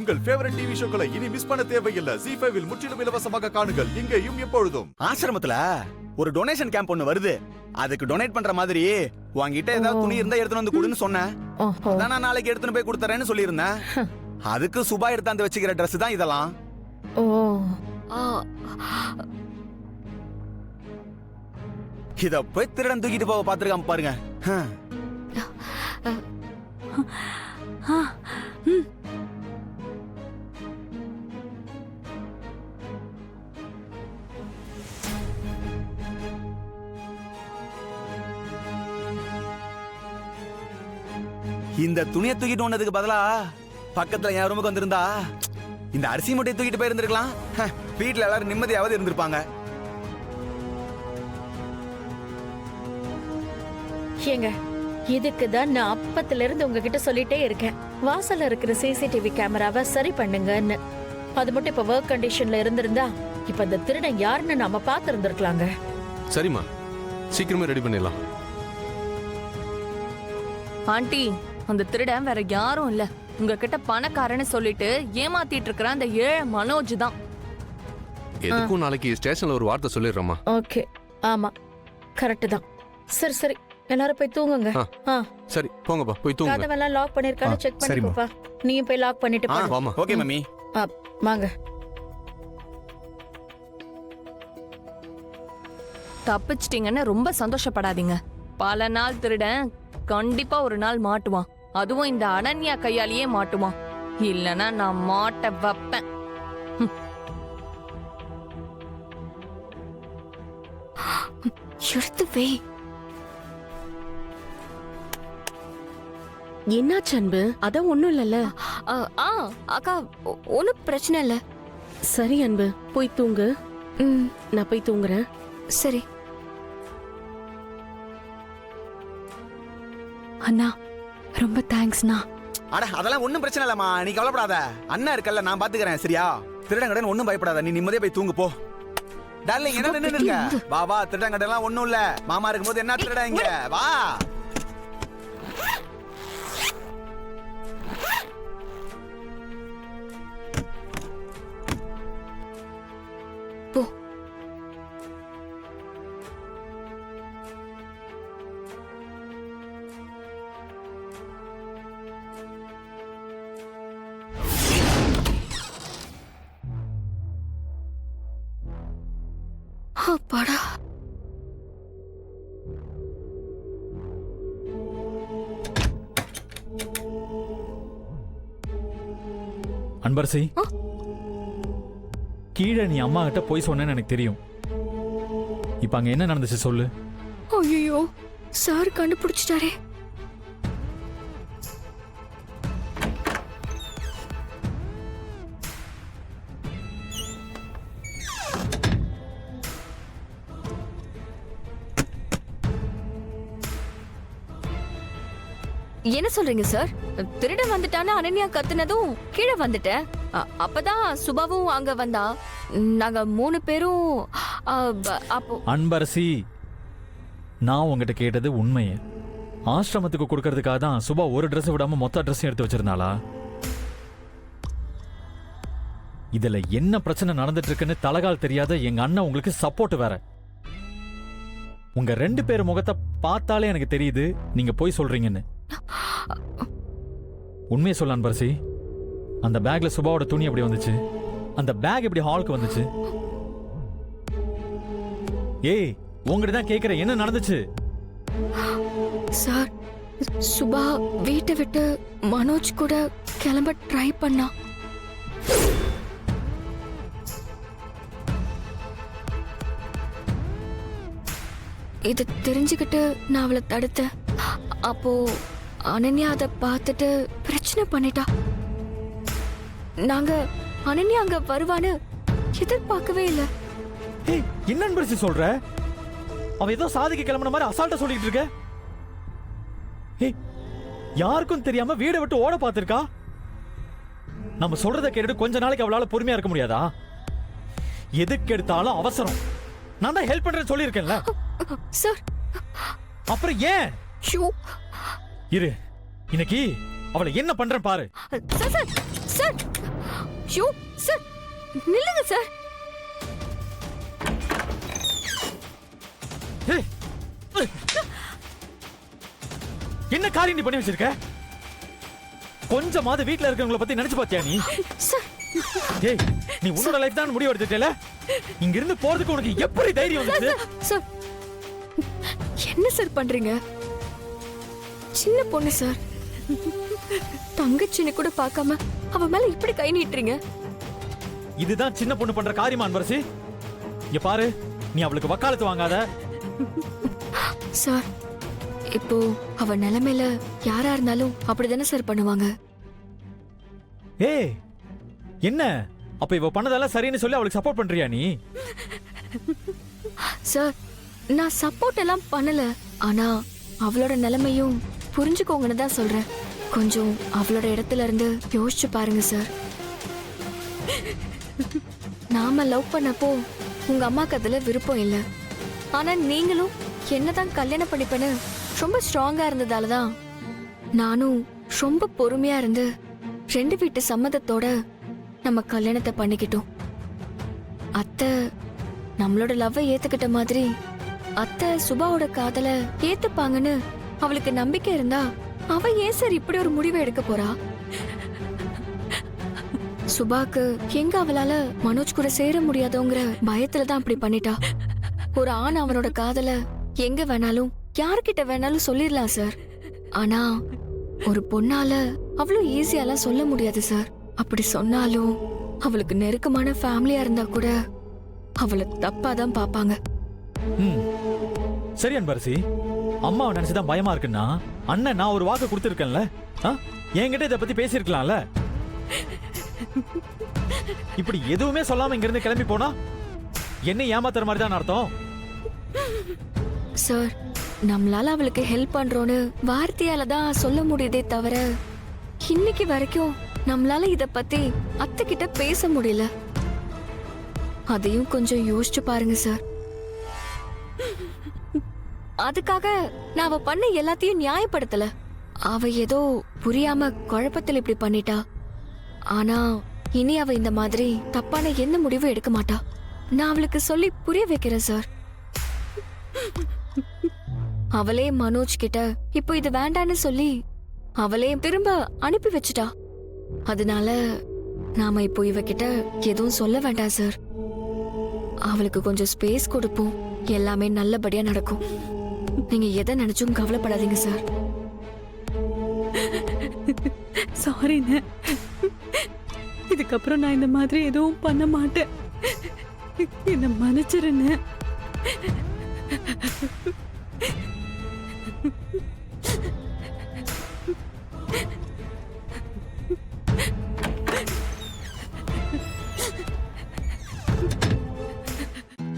உங்கள் favourite TV ஷோக்களை இனி miss பண்ண தேவையில்லை. ZEE5 இல் முற்றிலும் இலவசமாக காணுங்கள், இங்கேயும் எப்பொழுதும். ஆசிரமத்துல ஒரு டொனேஷன் கேம்ப் ஒண்ணு வருது. அதுக்கு டொனேட் பண்ற மாதிரி உங்ககிட்ட ஏதாவது துணி இருந்தா எடுத்துட்டு வந்து கொடுன்னு சொன்னேன். அதான் நான் நாளைக்கு எடுத்துட்டு போய் கொடுத்துறேன்னு சொல்லியிருந்தேன். அதுக்கு சுபா எடுத்தாந்து வச்சுக்கிற ட்ரெஸ் தான் இதெல்லாம். இத போய் திருடன் தூக்கிட்டு போக பாத்துருக்காம பாருங்க. இந்த துணியை தூக்கிட்டு வந்ததுக்கு பதிலா பக்கத்துல என் ரூமுக்கு வந்திருந்தா இந்த அரிசி மூட்டையை தூக்கிட்டு போயிருந்திருக்கலாம். வீட்டுல எல்லாரும் நிம்மதியாவது இருந்திருப்பாங்க. ஏங்க, இதுக்குதான் நான் அப்பத்துல இருந்து உங்ககிட்ட சொல்லிட்டே இருக்கேன், வாசல்ல இருக்கிற சிசிடிவி கேமராவை சரி பண்ணுங்கன்னு. அது மட்டும் இப்ப ஒர்க் கண்டிஷன்ல இருந்திருந்தா இப்ப இந்த திருடன் யாருன்னு நாம பார்த்து இருந்திருக்கலாங்க. சரிம்மா, சீக்கிரமே ரெடி பண்ணிடலாம். ஆண்டி, அந்த திருடன் வேற யாரும் இல்ல, உங்ககிட்ட பணக்காரன்னு சொல்லிட்டு ஏமாத்திட்டு இருக்கிற அந்த ஏழை மனோஜ் தான். எதுக்கும் நாளைக்கு ஸ்டேஷன்ல ஒரு வார்த்தை சொல்லிடுறோமா? ஓகே, ஆமா, கரெக்ட் தான். சரி சரி, எல்லாரும் போய் தூங்குங்க. சரி, போங்கப்பா, போய் தூங்குங்க. கதவெல்லாம் லாக் பண்ணிருக்கானு செக் பண்ணிக்கோப்பா. நீயும் போய் லாக் பண்ணிட்டு போ. வாமா. Okay mummy. வாங்க. தப்பிச்சிட்டீங்கன்னு ரொம்ப சந்தோஷப்படாதீங்க. பல நாள் திருடன் கண்டிப்பா ஒரு நாள் மாட்டுவான். அதுவும் இந்த அனன்யா கையாலேயே மாட்டுவான். இல்லனா நான் மாட்ட வைப்பேன். எடுத்து வை. என்னாச்சு அன்பு? அதான் ஒண்ணும் இல்லல்ல. அக்கா, ஒன்னும் பிரச்சனை இல்ல. சரி அன்பு, போய் தூங்கு. நான் போய் தூங்குறேன். சரி அண்ணா, ரொம்ப தேங்க்ஸ்ண்ணா. அட அதெல்லாம் ஒண்ணும் பிரச்சனை இல்லம்மா, நீ கவலைப்படாத. அண்ணா இருக்கல்ல, நான் பாத்துக்கிறேன். சரியா? திருடங்கடன் ஒண்ணும் பயப்படாத, நீ நிம்மதியா போய் தூங்கு போ. டார்லிங், என்ன நின்னு இருக்க? வா வா, திருடங்கடெல்லாம் ஒண்ணும் இல்ல. மாமா இருக்கும்போது என்ன திருட இங்க? வா. போ. அப்பாடா. அன்பரசி, கீழே நீ அம்மா கிட்ட போய் சொன்னேன்னு எனக்கு தெரியும். இப்ப அங்க என்ன நடந்துச்சு சொல்லு. ஐயோ, சார் கண்டுபிடிச்சிட்டாரே. என்ன சொல்றீங்க சார்? திருடன் வந்துட்டான்னு அனன்யா கத்துனதும் கீழே வந்துட்டேன். அப்பதான் சுபாவும் அங்க வந்தா. நாங்க 3 பேரும் அப்போ. அன்பரசி, நான் உங்ககிட்ட கேட்டது உண்மையே. ஆசிரமத்துக்கு கொடுக்கறதுக்காக தான் சுபா ஒரு ட்ரெஸ் விடாம மொத்த ட்ரெஸ்ஸும் எடுத்து வச்சிருந்தாளா? இதுல என்ன பிரச்சனை நடந்துட்டு இருக்குன்னு தலகால் தெரியாத எங்க அண்ணன் உங்களுக்கு சப்போர்ட் வேற. உங்க 2 பேர் முகத்தை பார்த்தாலே எனக்கு தெரியுது நீங்க போய் சொல்றீங்கன்னு. உண்மையை சொல்ல அன்பரசி, அந்த பேக்ல சுபாவோட துணி எப்படி வந்துச்சு? அந்த பேக் எப்படி ஹாலுக்கு வந்துச்சு? ஏய், உங்ககிட்ட தான் கேக்குற, என்ன நடந்துச்சு? சார், சுபா வீட்டை விட்டு மனோஜ் கூட கிளம்ப ட்ரை பண்ணா. இது தெரிஞ்சுக்கிட்டு நான் அவளை தடுத்தேன். அப்போ அனன்யா அதை பார்த்துட்டு பிரச்சனை பண்ணிட்டா. நாங்க அனன்யா அங்க வருவான்னு எதிர்பார்க்கவே இல்லை. ஏய், என்ன அன்பரசி சொல்ற? அவ ஏதோ சாதிக்க கிளம்புன மாதிரி அசால்ட்டா சொல்லிட்டு இருக்க. ஏய், யாருக்கும் தெரியாம வீடை விட்டு ஓட பார்த்திருக்கா. நம்ம சொல்றத கேட்டு கொஞ்ச நாளைக்கு அவளால பொறுமையா இருக்க முடியாதா? எதுக்கு எடுத்தாலும் அவசரம். நான் தான் ஹெல்ப் பண்றேன்னு சொல்லியிருக்கேன்ல சார். அப்புறம் ஏன்? இரு, இன்னைக்கு அவளை என்ன பண்றேன் பாரு. Sir sir sir show sir நில்லுங்க சார். ஏய், என்ன காரியம் நீ பண்ணி வச்சிருக்க? கொஞ்சமாவது வீட்ல இருக்கவங்கள பத்தி நினைச்சு பாத்தியா நீ? சார் ஏய், நீ உன்னோட லைஃப் தான் முடிவு எடுத்துட்டல. இங்க இருந்து போறதுக்கு உனக்கு எப்படி தைரியம் சார், வந்துச்சு? சார் என்ன சார் பண்றீங்க? சின்ன பொண்ணு சார், தங்கச்சின்னு கூட பார்க்காம அவ மேல இப்படி கை நீட்டுறீங்க. இதுதான் சின்ன பொண்ணு பண்ற காரியமா அன்பரசி? இங்க பாரு, நீ அவளுக்கு வக்காலத்து வாங்காத. சார் இப்போ அவ நிலைமையில யாரா இருந்தாலும் அப்படிதானே சார் பண்ணுவாங்க. ஏய், என்ன அப்ப இவ பண்ணதெல்லாம் சரின்னு சொல்லி அவளுக்கு சப்போர்ட் பண்றியா நீ? சார் நான் சப்போர்ட் எல்லாம் பண்ணல, ஆனா அவளோட நிலைமையும் புரிஞ்சுக்கோங்கன்னு தான் சொல்றேன். கொஞ்சம் அவளோட இடத்துல இருந்து யோசிச்சு பாருங்க சார். நாம லவ் பண்ணப்போ உங்க அம்மாக்கு அதுல விருப்பம் இல்ல, ஆனா நீங்களும் என்னதான் கல்யாணம் பண்ணிப்பேன்னு ரொம்ப ஸ்ட்ராங்கா இருந்ததால தான் நானும் ரொம்ப பொறுமையா இருந்து 2 வீட்டு சம்மதத்தோட நம்ம கல்யாணத்தை பண்ணிக்கிட்டோம். அத்தை நம்மளோட லவ்வை ஏத்துக்கிட்ட மாதிரி அத்தை சுபாவோட காதல ஏத்துப்பாங்கன்னு அவளுக்கு நம்பிக்கை இருந்தா அவ ஏன் சார் இப்படி ஒரு முடிவை எடுக்க போறா? சுபாக்கு எங்க அவளால மனோஜ் கூட சேர முடியாதோங்கிற பயத்துல தான் அப்படி பண்ணிட்டா. ஒரு ஆண் அவனோட காதல எங்க வேணாலும் யார்கிட்ட வேணாலும் சொல்லிடலாம் சார், ஆனா ஒரு பொண்ணால அவ்வளவு ஈஸியாலாம் சொல்ல முடியாது சார். அப்படி சொன்னாலும் அவளுக்கு நெருக்கமான ஃபேமிலியா இருந்தா கூட அவளை தப்பா தான் பாப்பாங்க. ம், சரி அன்பரசி, அம்மாவை நினைச்சுதான் பயமா இருக்குன்னா அண்ணன் நான் ஒரு வாக்கு கொடுத்துருக்கேன்ல, என்கிட்ட இதை பத்தி பேசியிருக்கலாம்ல. இப்படி எதுவுமே சொல்லாம இங்க இருந்து கிளம்பி போனா என்ன ஏமாத்துற மாதிரி தான் அர்த்தம். சார் நம்மளால அவளுக்கு ஹெல்ப் பண்றோன்னு வார்த்தையால தான் சொல்ல முடியுதே தவிர இன்னைக்கு வரைக்கும் நம்மளால இத பத்தி அத்தை கிட்ட பேச முடியல. அதையும் கொஞ்சம் யோசிச்சு பாருங்க சார். அதுக்காக நான் அவ பண்ண எல்லாத்தையும் நியாயப்படுத்தல. அவ ஏதோ புரியாம குழப்பத்தில் இப்படி பண்ணிட்டா. ஆனா இனி அவ இந்த மாதிரி தப்பான எந்த முடிவும் எடுக்க மாட்டா. நான் அவளுக்கு சொல்லி புரிய வைக்கிறேன் சார். அவளே மனோஜ் கிட்ட இப்போ இது வேண்டான்னு சொல்லி அவளே திரும்ப அனுப்பி வச்சுட்டா. அதனால நாம இப்போ இவகிட்ட எதுவும் சொல்ல வேண்டாம் சார். அவளுக்கு கொஞ்சம் ஸ்பேஸ் கொடுப்போம், எல்லாமே நல்லபடியா நடக்கும். நீங்க எதை நினைச்சும் கவலைப்படாதீங்க சார். சாரிண்ணே, இதுக்கப்புறம் நான் இந்த மாதிரி எதுவும் பண்ண மாட்டேன். என்ன மன்னிச்சிருண்ணே.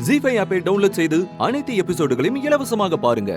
ஜீ5 ஆப்பை டவுன்லோட் செய்து அனைத்து எபிசோடுகளையும் இலவசமாக பாருங்க.